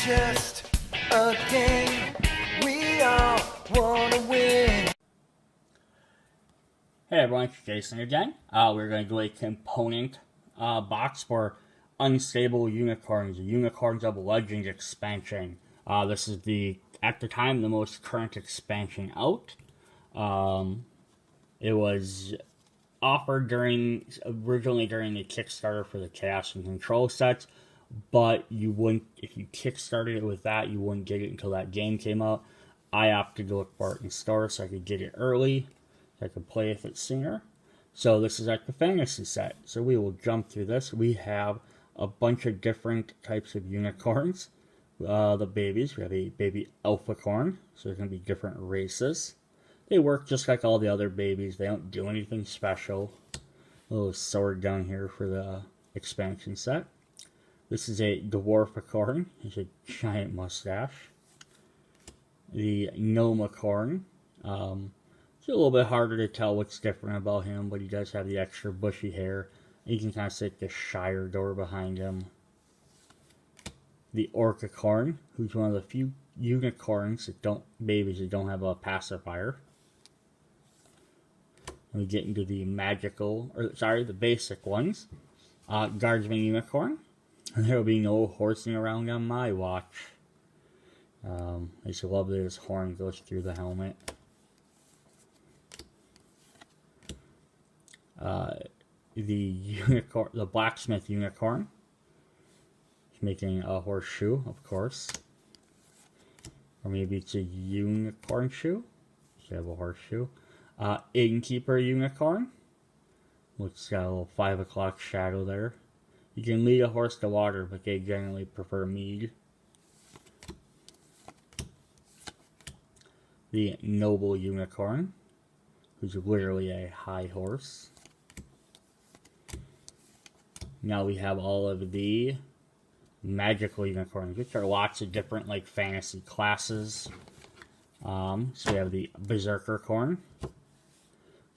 just a game. We all wanna win. Hey everyone, it's Jason again. We're going to do a component box for Unstable Unicorns, the Unicorns of Legends expansion. This is at the time, the most current expansion out. It was offered originally during the Kickstarter for the Chaos and Control sets, but you wouldn't, if you Kickstarted it with that, you wouldn't get it until that game came out. I opted to look for it in store so I could get it early. I could play with it sooner. So this is like the fantasy set. So we will jump through this. We have a bunch of different types of unicorns. The babies, we have a baby alphacorn. So there's going to be different races. They work just like all the other babies. They don't do anything special. A little sword down here for the expansion set. This is a dwarficorn. It's a giant mustache. The gnomicorn. It's a little bit harder to tell what's different about him, but he does have the extra bushy hair. You can kind of see the Shire door behind him. The orcicorn, who's one of the few unicorns babies that don't have a pacifier. We get into the the basic ones. Guardsman unicorn. There will be no horsing around on my watch. I just love that his horn goes through the helmet. The blacksmith unicorn. He's making a horseshoe, of course. Or maybe it's a unicorn shoe. Should have a horseshoe. Innkeeper unicorn. Looks got a little 5 o'clock shadow there. You can lead a horse to water, but they generally prefer mead. The noble unicorn, who's literally a high horse. Now we have all of the magical unicorns, which are lots of different fantasy classes. So we have the berserkercorn.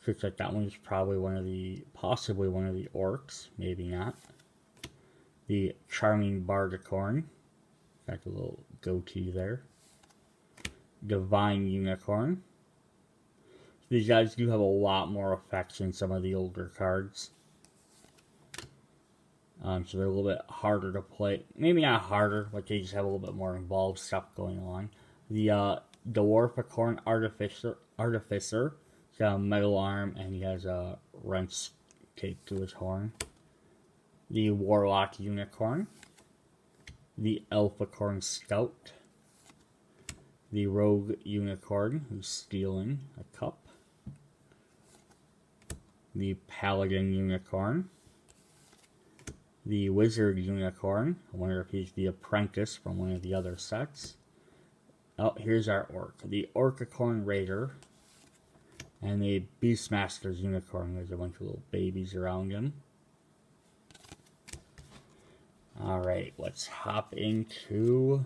Looks like that one's probably possibly one of the orcs, maybe not. The charming bardicorn, got a little goatee there. Divine unicorn. These guys do have a lot more effects than some of the older cards. So they're a little bit harder to play. Maybe not harder, but they just have a little bit more involved stuff going on. The dwarficorn artificer. He's got a metal arm and he has a wrench taped to his horn. The Warlock Unicorn. The Alphacorn Scout. The Rogue Unicorn, who's stealing a cup. The Paladin Unicorn. The Wizard Unicorn. I wonder if he's the apprentice from one of the other sets. Oh, here's our orc. The Orcicorn Raider. And the Beastmaster's Unicorn. There's a bunch of little babies around him. Alright, let's hop into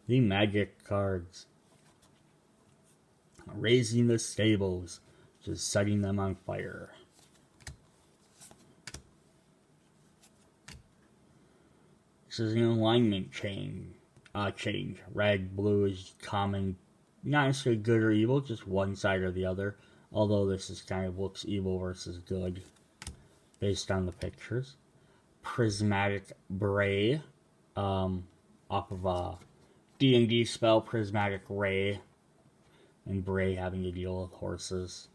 the magic cards. Raising the stables. Just setting them on fire. This is an alignment change. Red, blue is common. Not necessarily good or evil, just one side or the other. Although this is kind of looks evil versus good. Based on the pictures. Prismatic Bray. Off of a D&D spell, Prismatic Ray. And Bray having to deal with horses.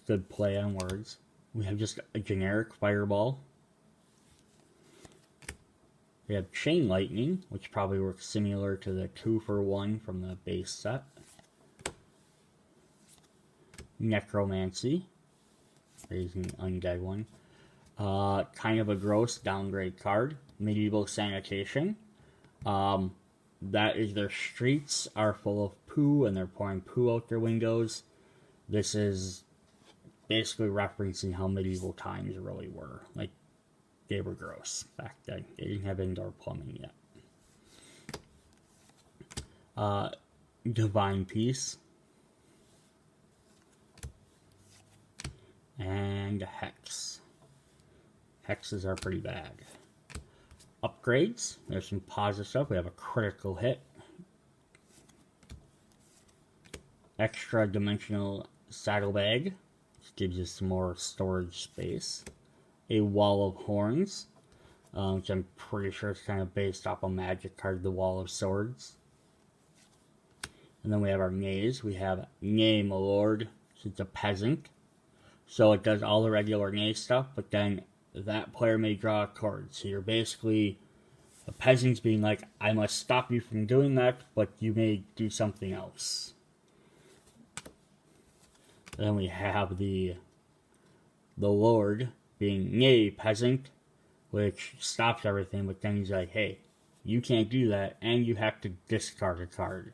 Good play on words. We have just a generic Fireball. We have Chain Lightning, which probably works similar to the 2-for-1 from the base set. Necromancy. Raising the undead one. Kind of a gross downgrade card. Medieval Sanitation. That is their streets are full of poo and they're pouring poo out their windows. This is basically referencing how medieval times really were. They were gross back then. They didn't have indoor plumbing yet. Divine Peace. And Hex. Hexes are pretty bad. upgrades. There's some positive stuff. We have a critical hit. Extra dimensional saddlebag, which gives you some more storage space. A wall of horns, which I'm pretty sure is kind of based off a magic card, the Wall of Swords. And then we have our nays. We have Nay, my lord. So it's a peasant. So it does all the regular nay stuff, but then that player may draw a card. So you're basically, the peasant's being like, I must stop you from doing that, but you may do something else. Then we have the lord being nay, peasant, which stops everything, but then he's like, hey, you can't do that, and you have to discard a card.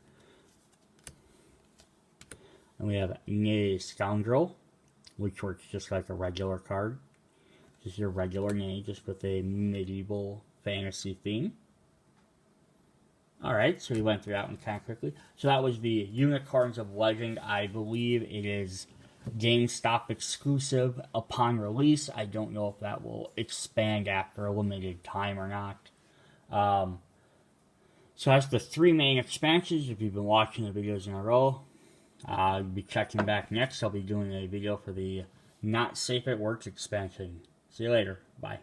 And we have nay, scoundrel, which works just like a regular card. Just your regular nay, just with a medieval fantasy theme. Alright, so we went through that one kind of quickly. So that was the Unicorns of Legend. I believe it is GameStop exclusive upon release. I don't know if that will expand after a limited time or not. So that's the 3 main expansions. If you've been watching the videos in a row, I'll be checking back next. I'll be doing a video for the Not Safe at Work expansion. See you later. Bye.